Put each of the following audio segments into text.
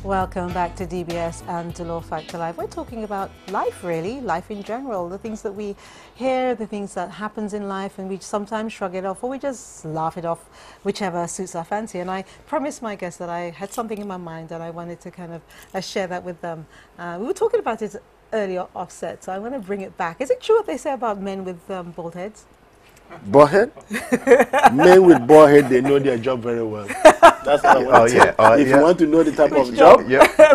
Welcome back to DBS and to Law Factor Live. We're talking about life, really, life in general, the things that we hear, the things that happens in life, and we sometimes shrug it off or we just laugh it off, whichever suits our fancy. And I promised my guests that I had something in my mind and I wanted to kind of share that with them. We were talking about it earlier offset, so I want to bring it back. Is it true what they say about men with bald heads? Bald head? Men with bald head, they know their job very well. That's what I want to say. If you want to know the type of job,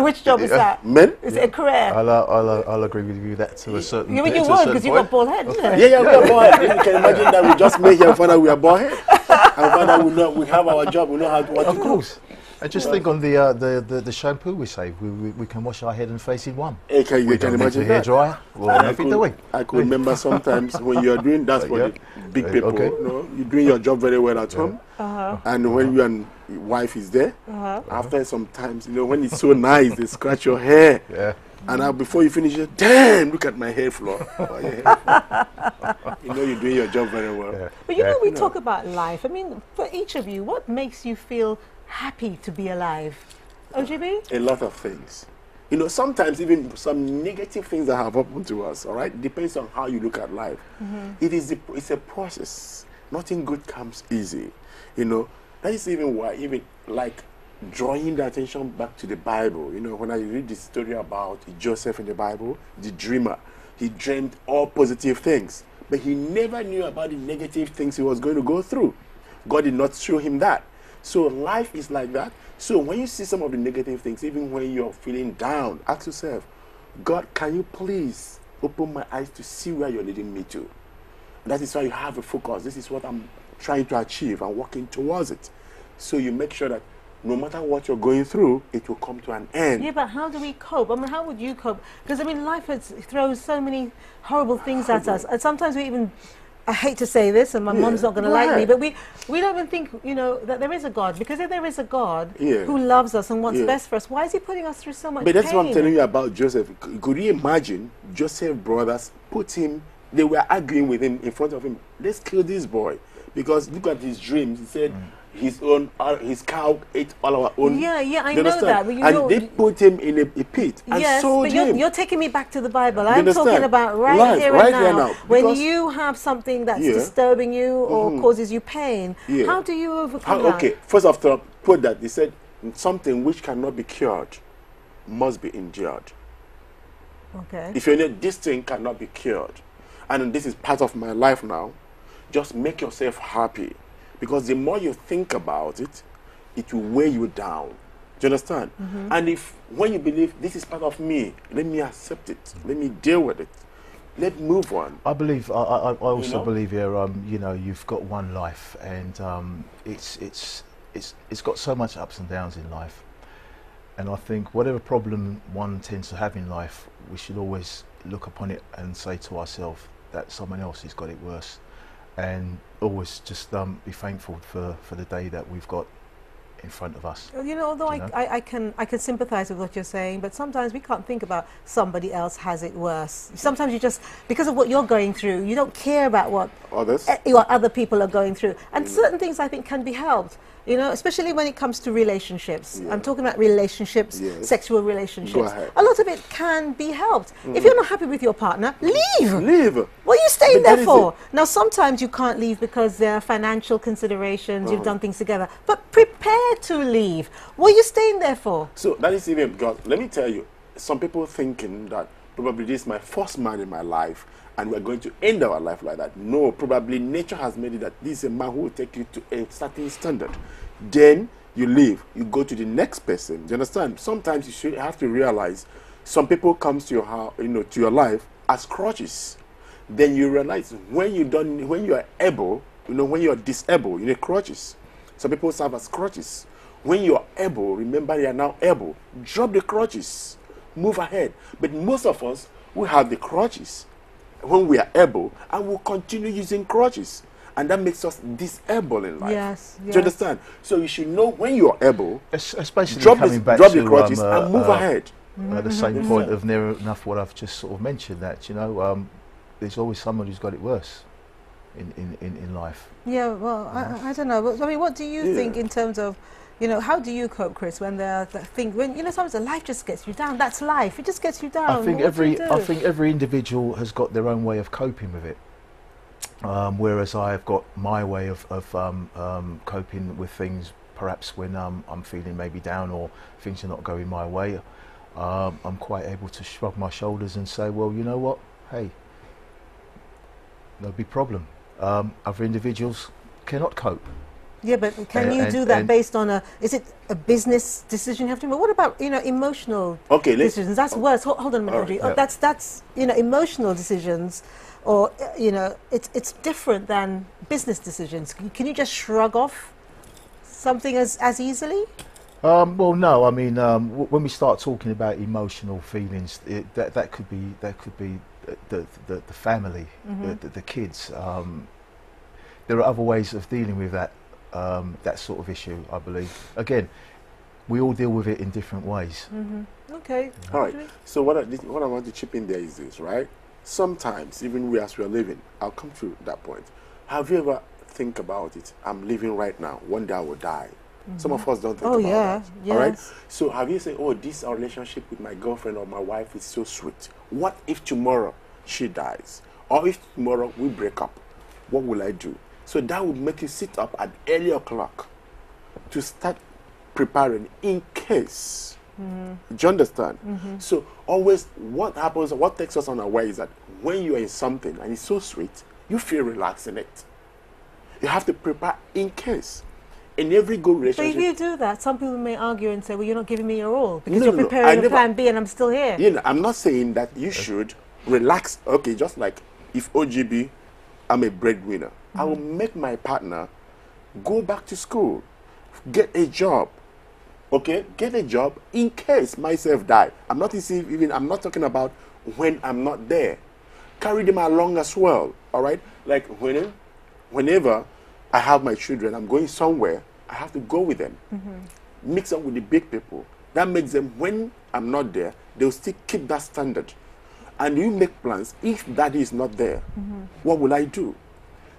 which job is that? Men? Is it a career? I'll agree with you that to a certain point. You would, because you've got bald head, isn't it? Yeah, we are bald head. You can imagine that we just make and find out we are bald head. And find out we have our job, we know how to what to do. Of course. I just think on the shampoo we save, we can wash our head and face in one. Hey, you can imagine that. Hairdryer. Well, I could remember sometimes when you are doing that for the big people, you know, you're doing your job very well at home, and when you and your wife is there, after some times, you know, when it's so nice, they scratch your hair. Yeah. And before you finish it, damn, look at my hair floor. You know you're doing your job very well. Yeah. But you know, we talk about life. I mean, for each of you, what makes you feel happy to be alive? OGB? A lot of things. You know, sometimes even some negative things that have happened to us, all right? Depends on how you look at life. It's a process. Nothing good comes easy. You know, that is even why, even like drawing the attention back to the Bible. You know, when I read the story about Joseph in the Bible, the dreamer, he dreamed all positive things, but he never knew about the negative things he was going to go through. God did not show him that. So life is like that. So when you see some of the negative things, even when you're feeling down, ask yourself, God, can you please open my eyes to see where you're leading me to? That is why you have a focus. This is what I'm trying to achieve and working towards it. So you make sure that no matter what you're going through, it will come to an end. Yeah, but how do we cope? I mean, how would you cope? Because, I mean, life throws so many horrible things at us. And sometimes we even, I hate to say this, and my mom's not going to like me, but we don't even think, you know, that there is a God. Because if there is a God who loves us and wants best for us, why is he putting us through so much pain? But that's what I'm telling you about Joseph. Could you imagine Joseph's brothers put him, they were arguing with him in front of him, let's kill this boy. Because look at his dreams. He said his cow ate all our own. Yeah, I know that. But and they put him in a pit and sold him. But you're taking me back to the Bible. I'm talking about right here and now. When you have something that's disturbing you or causes you pain, how do you overcome that? Okay, first of all, put that. They said something which cannot be cured must be endured. Okay. If you know this thing cannot be cured, and this is part of my life now, just make yourself happy. Because the more you think about it, it will weigh you down. Do you understand? And when you believe this is part of me, let me accept it. Let me deal with it. Let's move on. I believe. I also believe here. You know, you've got one life, and it's got so much ups and downs in life. And I think whatever problem one tends to have in life, we should always look upon it and say to ourselves that someone else has got it worse. And always just be thankful for the day that we've got in front of us. You know, although I can sympathize with what you're saying, but sometimes we can't think about somebody else has it worse. Sometimes you just, because of what you're going through, you don't care about what other people are going through. And certain things I think can be helped. You know, especially when it comes to relationships. I'm talking about relationships, sexual relationships. A lot of it can be helped. If you're not happy with your partner, leave. Leave. What are you staying there for? Now, sometimes you can't leave because there are financial considerations, you've done things together. But prepare to leave. What are you staying there for? So that is even because, let me tell you, some people thinking that probably this is my first man in my life and we're going to end our life like that. No, probably nature has made it that this is a man who will take you to a certain standard. Then you leave, you go to the next person. Do you understand? Sometimes you should have to realize some people comes to your house, you know, to your life as crutches. Then you realize when you are able, you know, when you are disabled, you need crutches. Some people serve as crutches. When you are able, remember you are now able. Drop the crutches, move ahead. But most of us, we have the crutches when we are able, and we'll continue using crutches, and that makes us disabled in life. Yes. Do you understand? So you should know when you are able, especially drop the crutches and move ahead. At the same point of near enough what I've just sort of mentioned, that you know, there's always someone who's got it worse in life. Yeah. Well, I don't know. I mean, what do you think in terms of You know, how do you cope, Chris, when the thing, when, you know, sometimes life just gets you down. That's life. It just gets you down. I think What do you do? I think every individual has got their own way of coping with it. Whereas I've got my way of coping with things, perhaps when I'm feeling maybe down or things are not going my way. I'm quite able to shrug my shoulders and say, well, you know what, hey, no big problem. Other individuals cannot cope. Yeah, but can you do that based on is it a business decision you have to make? What about, you know, emotional decisions? That's worse. Hold on a minute, Audrey. That's, you know, emotional decisions, or, you know, it's different than business decisions. Can you just shrug off something as easily? Well, no. I mean, when we start talking about emotional feelings, that could be the family, the kids. There are other ways of dealing with that sort of issue, I believe. Again, we all deal with it in different ways. Okay. All right. So what I want to chip in there is this, right? Sometimes, even as we are living, I'll come to that point. Have you ever think about it? I'm living right now. One day I will die. Some of us don't think about that. Yes. All right. So have you said, oh, this relationship with my girlfriend or my wife is so sweet. What if tomorrow she dies? Or if tomorrow we break up? What will I do? So that would make you sit up at early o'clock to start preparing in case. Do you understand? So always what happens, what takes us unaware is that when you are in something and it's so sweet, you feel relaxed in it. You have to prepare in case. In every good relationship. But if you do that, some people may argue and say, well, you're not giving me your all because you're preparing a plan B and I'm still here. You know, I'm not saying that you should relax. Okay, just like if OGB, I'm a breadwinner. I will make my partner go back to school, get a job. Okay, get a job in case myself die. I'm not talking about when I'm not there. Carry them along as well. All right, like whenever I have my children, I'm going somewhere, I have to go with them. Mix up with the big people. That makes them, when I'm not there, they'll still keep that standard. And you make plans. If daddy is not there, what will I do?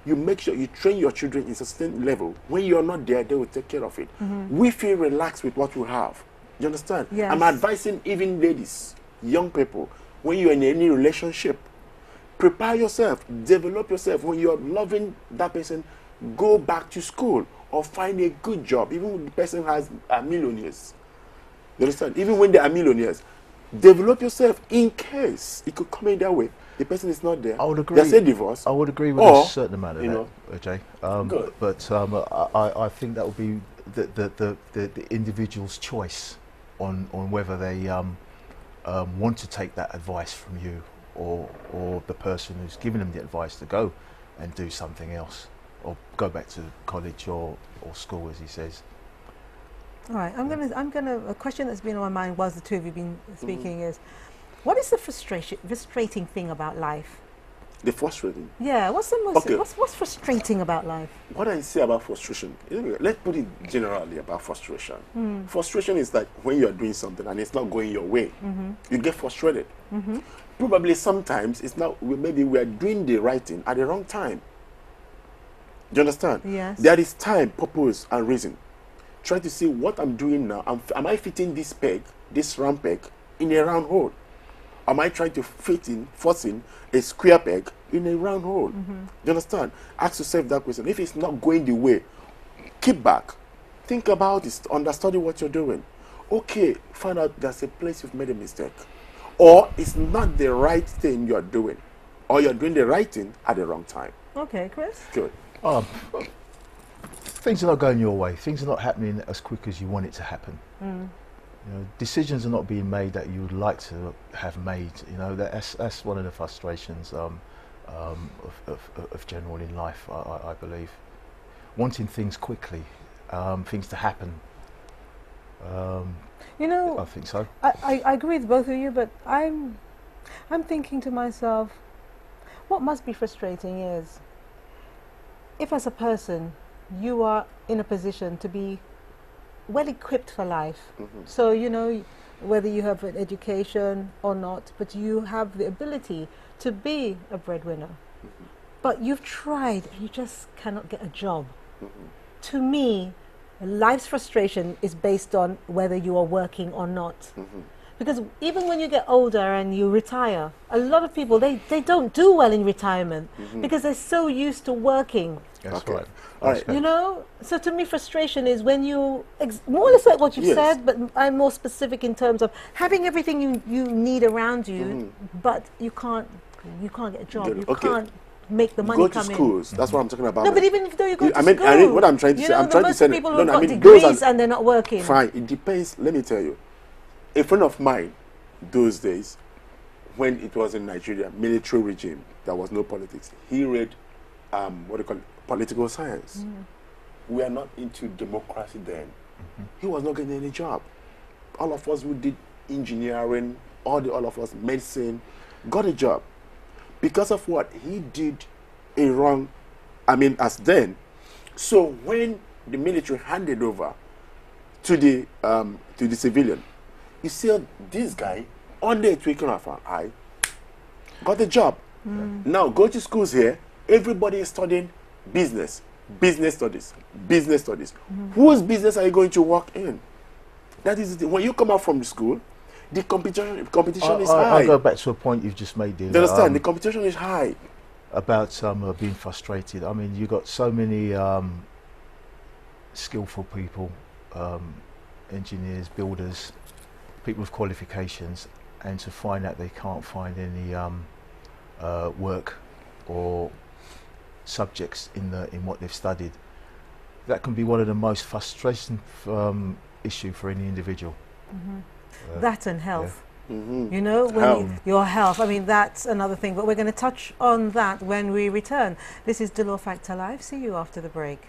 You make sure you train your children in a certain level. When you're not there, they will take care of it. We feel relaxed with what we have. You understand? Yes. I'm advising even ladies, young people, when you're in any relationship, prepare yourself, develop yourself. When you're loving that person, go back to school or find a good job, even when the person has millionaires. You understand? Even when they are millionaires, develop yourself in case it could come in that way. The person is not there. I would agree. There's a divorce. I would agree with a certain amount of that, Jay. Good. But I think that would be the individual's choice on whether they want to take that advice from you or the person who's giving them the advice to go and do something else or go back to college or school, as he says. All right, I'm gonna. A question that's been on my mind whilst the two of you been speaking is, what is the frustrating thing about life? The frustrating? Yeah, what's the most, what's frustrating about life? What I say about frustration, let's put it generally about frustration. Frustration is like when you're doing something and it's not going your way. You get frustrated. Probably sometimes it's not, maybe we are doing the right thing at the wrong time. Do you understand? Yes. There is time, purpose, and reason. Try to see what I'm doing now. Am I fitting this peg, this round peg, in a round hole? Am I trying to forcing a square peg in a round hole? Do you understand? Ask yourself that question. If it's not going the way, keep back. Think about it. Understudy what you're doing. Okay, find out there's a place you've made a mistake. Or it's not the right thing you're doing. Or you're doing the right thing at the wrong time. Okay, Chris? Good. Things are not going your way. Things are not happening as quick as you want it to happen. You know, decisions are not being made that you would like to have made. You know, that's one of the frustrations of general in life, I believe. Wanting things quickly, things to happen. You know, I think so. I agree with both of you, but I'm thinking to myself, what must be frustrating is, if as a person you are in a position to be well equipped for life, so you know whether you have an education or not, but you have the ability to be a breadwinner, but you've tried and you just cannot get a job. To me, life's frustration is based on whether you are working or not. Because even when you get older and you retire, a lot of people, they don't do well in retirement because they're so used to working. That's right. All right. You know, so to me, frustration is when you, more or less like what you've said, but I'm more specific in terms of having everything you need around you, but you can't get a job. You can't make the money go come to in. schools. That's what I'm talking about. No, but even if though you go to I mean, school, what I'm trying to say, I'm trying to say, people who've got degrees and they're not working. Fine, it depends. Let me tell you, a friend of mine, those days, when it was in Nigeria, military regime, there was no politics. He read, what do you call it, political science. We are not into democracy then. He was not getting any job. All of us who did engineering, all of us medicine, got a job. Because of what he did a wrong, I mean, as then. So when the military handed over to the civilian, you see this guy, under a twinkling of an eye, got a job. Now go to schools here, everybody is studying business studies. Whose business are you going to work in? That is the thing. When you come out from the school, the competition is high. I'll go back to a point you've just made there. You understand? The competition is high. About being frustrated. I mean, you've got so many skillful people, engineers, builders, people with qualifications, and to find out they can't find any work or subjects in what they've studied. That can be one of the most frustrating issue for any individual. That and health. You know, when your health, I mean, that's another thing, but we're going to touch on that when we return. This is The Law Factor Live. See you after the break.